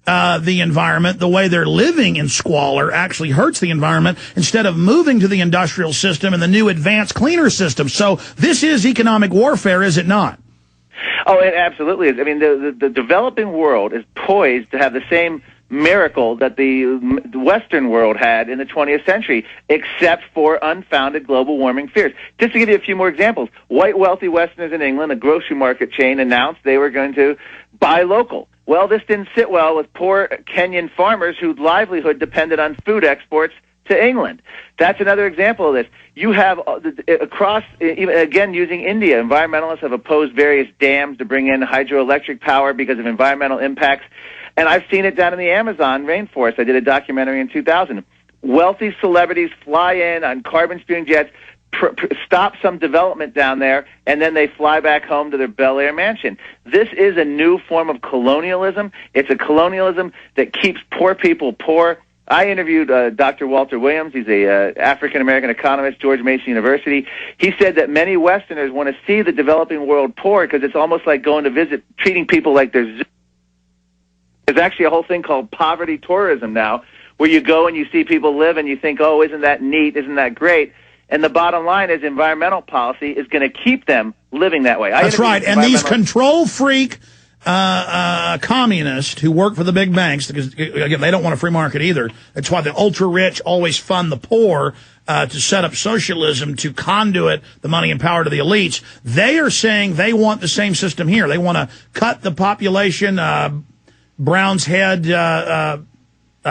the environment, the way they're living in squalor actually hurts the environment instead of moving to the industrial system and the new advanced cleaner system. So this is economic warfare, is it not? Oh, it absolutely is. I mean, the developing world is poised to have the same miracle that the Western world had in the 20th century, except for unfounded global warming fears. Just to give you a few more examples, white wealthy Westerners in England, a grocery market chain, announced they were going to buy local. Well, this didn't sit well with poor Kenyan farmers whose livelihood depended on food exports to England. That's another example of this. You have across, again, using India, environmentalists have opposed various dams to bring in hydroelectric power because of environmental impacts. And I've seen it down in the Amazon rainforest. I did a documentary in 2000. Wealthy celebrities fly in on carbon-spewing jets, stop some development down there, and then they fly back home to their Bel Air mansion. This is a new form of colonialism. It's a colonialism that keeps poor people poor. I interviewed Dr. Walter Williams. He's a African-American economist, George Mason University. He said that many Westerners want to see the developing world poor because it's almost like going to visit, treating people like they're zoo. There's actually a whole thing called poverty tourism now, where you go and you see people live and you think, oh, isn't that neat, isn't that great? And the bottom line is environmental policy is going to keep them living that way. That's right. And these control freak communists who work for the big banks, because, again, they don't want a free market either. That's why the ultra-rich always fund the poor to set up socialism, to conduit the money and power to the elites. They are saying they want the same system here. They want to cut the population. Brown's head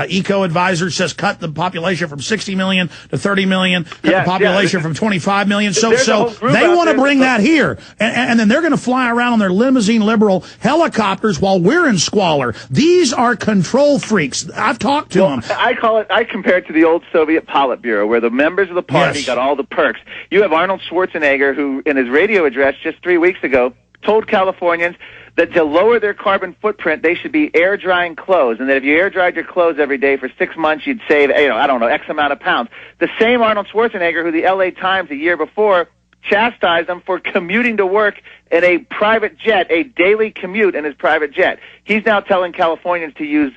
eco-advisor says cut the population from 60 million to 30 million, cut the population from 25 million. So they want to bring that here. And then they're going to fly around on their limousine liberal helicopters while we're in squalor. These are control freaks. I've talked to them. I compare it to the old Soviet Politburo, where the members of the party got all the perks. You have Arnold Schwarzenegger, who in his radio address just 3 weeks ago told Californians that to lower their carbon footprint, they should be air drying clothes, and that if you air dried your clothes every day for 6 months, you'd save, X amount of pounds. The same Arnold Schwarzenegger, who the LA Times a year before chastised him for commuting to work in a private jet, a daily commute in his private jet. He's now telling Californians to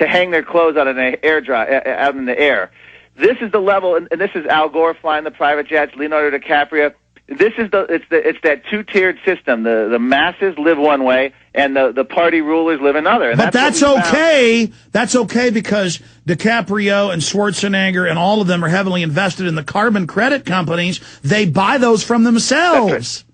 hang their clothes out in the out in the air. This is the level, and this is Al Gore flying the private jets, Leonardo DiCaprio. This is it's that two-tiered system. The masses live one way, and the party rulers live another. And but that's okay. That's okay because DiCaprio and Schwarzenegger and all of them are heavily invested in the carbon credit companies. They buy those from themselves.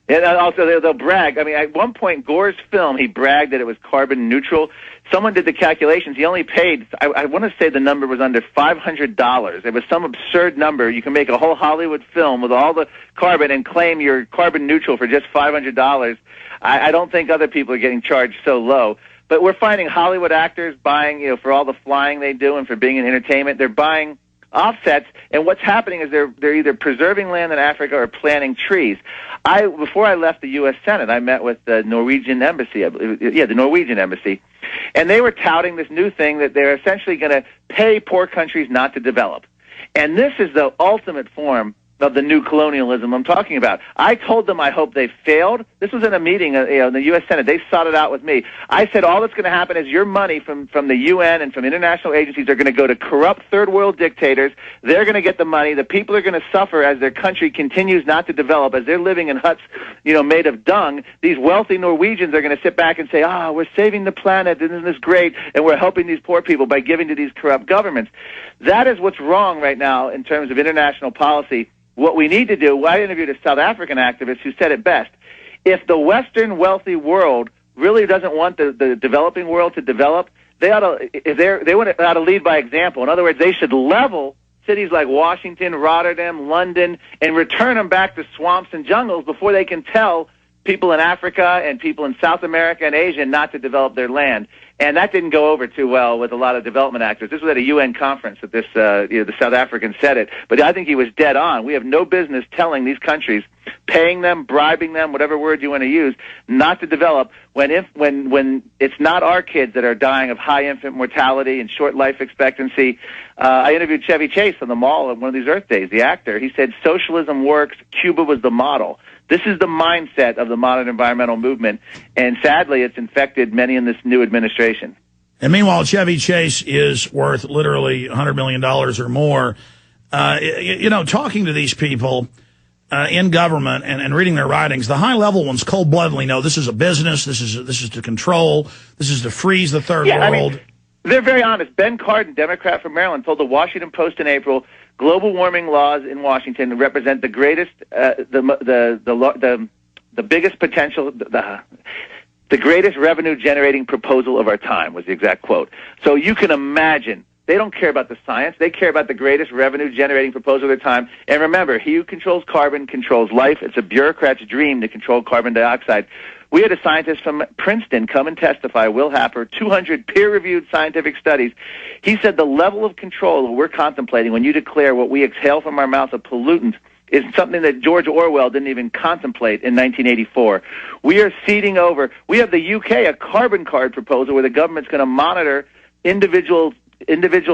And also, they'll brag. I mean, at one point, Gore's film, he bragged that it was carbon neutral. Someone did the calculations. He only paid, I want to say the number was under $500. It was some absurd number. You can make a whole Hollywood film with all the carbon and claim you're carbon neutral for just $500. I don't think other people are getting charged so low. But we're finding Hollywood actors buying, for all the flying they do and for being in entertainment, they're buying offsets, and what's happening is they're either preserving land in Africa or planting trees. Before I left the U.S. Senate, I met with the Norwegian embassy, the Norwegian embassy, and they were touting this new thing that they're essentially going to pay poor countries not to develop. And this is the ultimate form of the new colonialism I'm talking about. I told them I hope they failed. This was in a meeting in the U.S. Senate. They sought it out with me. I said all that's going to happen is your money from the UN and from international agencies are going to go to corrupt third world dictators. They're going to get the money. The people are going to suffer as their country continues not to develop, as they're living in huts, made of dung. These wealthy Norwegians are going to sit back and say, we're saving the planet, isn't this great? And we're helping these poor people by giving to these corrupt governments. That is what's wrong right now in terms of international policy. What we need to do, I interviewed a South African activist who said it best. If the Western wealthy world really doesn't want the developing world to develop, they ought to lead by example. In other words, they should level cities like Washington, Rotterdam, London, and return them back to swamps and jungles before they can tell people in Africa and people in South America and Asia not to develop their land. And that didn't go over too well with a lot of development actors. This was at a UN conference that the South African said it. But I think he was dead on. We have no business telling these countries, paying them, bribing them, whatever word you want to use, not to develop when it's not our kids that are dying of high infant mortality and short life expectancy. I interviewed Chevy Chase on the Mall on one of these Earth Days, the actor. He said socialism works. Cuba was the model. This is the mindset of the modern environmental movement, and sadly, it's infected many in this new administration. And meanwhile, Chevy Chase is worth literally $100 million or more. Talking to these people in government and reading their writings, the high-level ones cold-bloodedly know this is a business, this is to control, this is to freeze the third world. I mean, they're very honest. Ben Cardin, Democrat from Maryland, told the Washington Post in April, global warming laws in Washington represent the greatest, the biggest potential, the greatest revenue-generating proposal of our time, was the exact quote. So you can imagine, they don't care about the science. They care about the greatest revenue-generating proposal of their time. And remember, he who controls carbon controls life. It's a bureaucrat's dream to control carbon dioxide. We had a scientist from Princeton come and testify, Will Happer, 200 peer-reviewed scientific studies. He said the level of control that we're contemplating when you declare what we exhale from our mouth a pollutant is something that George Orwell didn't even contemplate in 1984. We are ceding over. We have the UK, a carbon card proposal where the government's going to monitor individual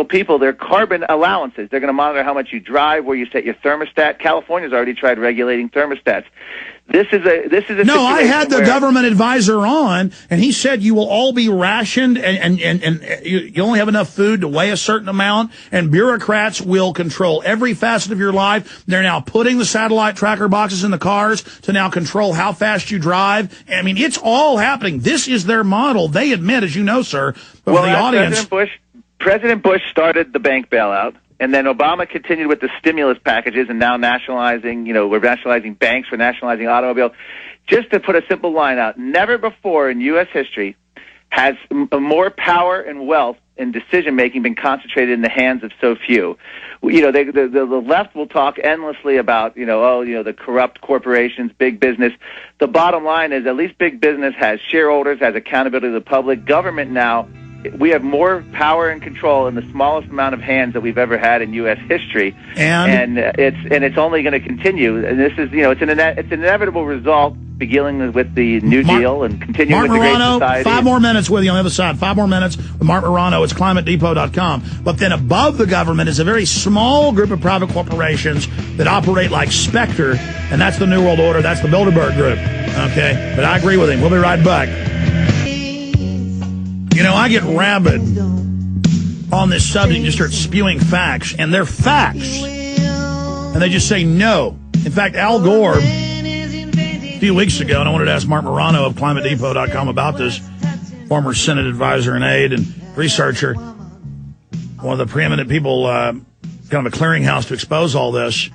people, their carbon allowances. They're going to monitor how much you drive, where you set your thermostat. California's already tried regulating thermostats. This is a No, I had the government advisor on, and he said you will all be rationed, and you only have enough food to weigh a certain amount, and bureaucrats will control every facet of your life. They're now putting the satellite tracker boxes in the cars to now control how fast you drive. I mean, it's all happening. This is their model. They admit, as you know, sir, but well, the audience. President Bush started the bank bailout. And then Obama continued with the stimulus packages and now nationalizing, we're nationalizing banks, we're nationalizing automobiles. Just to put a simple line out, never before in U.S. history has more power and wealth and decision-making been concentrated in the hands of so few. The left will talk endlessly about, the corrupt corporations, big business. The bottom line is at least big business has shareholders, has accountability to the public. Government now, we have more power and control in the smallest amount of hands that we've ever had in U.S. history, and it's only going to continue. And this is, it's an inevitable result, beginning with the New Deal and continuing with the Great Society. 5 more minutes with you on the other side. 5 more minutes with Marc Morano. It's ClimateDepot.com. But then above the government is a very small group of private corporations that operate like Spectre, and that's the New World Order. That's the Bilderberg Group. Okay, but I agree with him. We'll be right back. I get rabid on this subject and just start spewing facts, and they're facts. And they just say no. In fact, Al Gore, a few weeks ago, and I wanted to ask Marc Morano of ClimateDepot.com about this, former Senate advisor and aide and researcher, one of the preeminent people, kind of a clearinghouse to expose all this.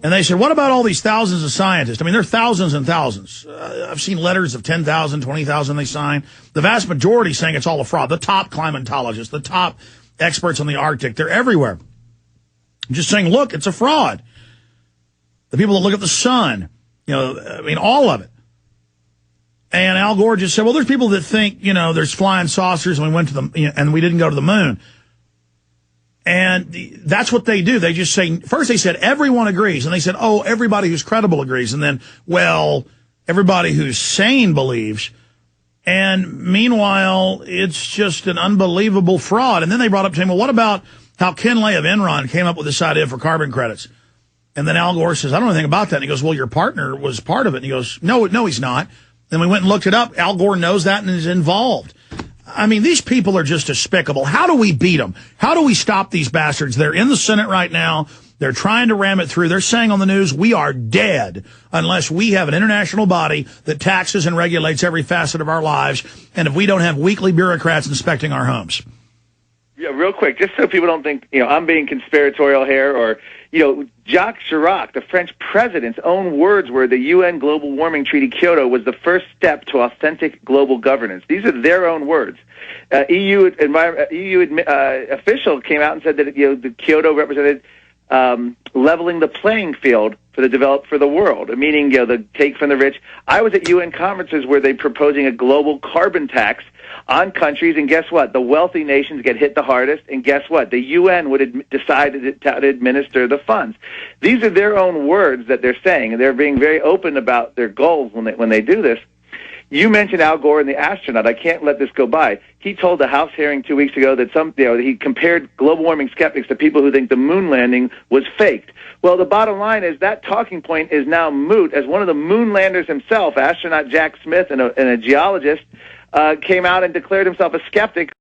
And they said, what about all these thousands of scientists? I mean, there are thousands and thousands. I've seen letters of 10,000, 20,000 they sign. The vast majority saying it's all a fraud. The top climatologists, the top experts on the Arctic, they're everywhere. Just saying, look, it's a fraud. The people that look at the sun, all of it. And Al Gore just said, well, there's people that think, there's flying saucers and we went to and we didn't go to the moon. And that's what they do. They just say, first they said, everyone agrees. And they said, oh, everybody who's credible agrees. And then, well, everybody who's sane believes. And meanwhile, it's just an unbelievable fraud. And then they brought up to him, well, what about how Ken Lay of Enron came up with this idea for carbon credits? And then Al Gore says, I don't know anything about that. And he goes, well, your partner was part of it. And he goes, no, he's not. Then we went and looked it up. Al Gore knows that and is involved. I mean, these people are just despicable. How do we beat them? How do we stop these bastards? They're in the Senate right now. They're trying to ram it through. They're saying on the news, we are dead unless we have an international body that taxes and regulates every facet of our lives, and if we don't have weekly bureaucrats inspecting our homes. Yeah, real quick, just so people don't think, I'm being conspiratorial here, or, Jacques Chirac, the French president's own words were the UN Global Warming Treaty Kyoto was the first step to authentic global governance. These are their own words. EU official came out and said that the Kyoto represented leveling the playing field for the world, meaning the take from the rich. I was at UN conferences where they're proposing a global carbon tax on countries, and guess what? The wealthy nations get hit the hardest, and guess what? The UN would decide to administer the funds. These are their own words that they're saying, and they're being very open about their goals when they do this. You mentioned Al Gore and the astronaut. I can't let this go by. He told the House hearing 2 weeks ago that he compared global warming skeptics to people who think the moon landing was faked. Well, the bottom line is that talking point is now moot, as one of the moon landers himself, astronaut Jack Smith and a geologist, came out and declared himself a skeptic.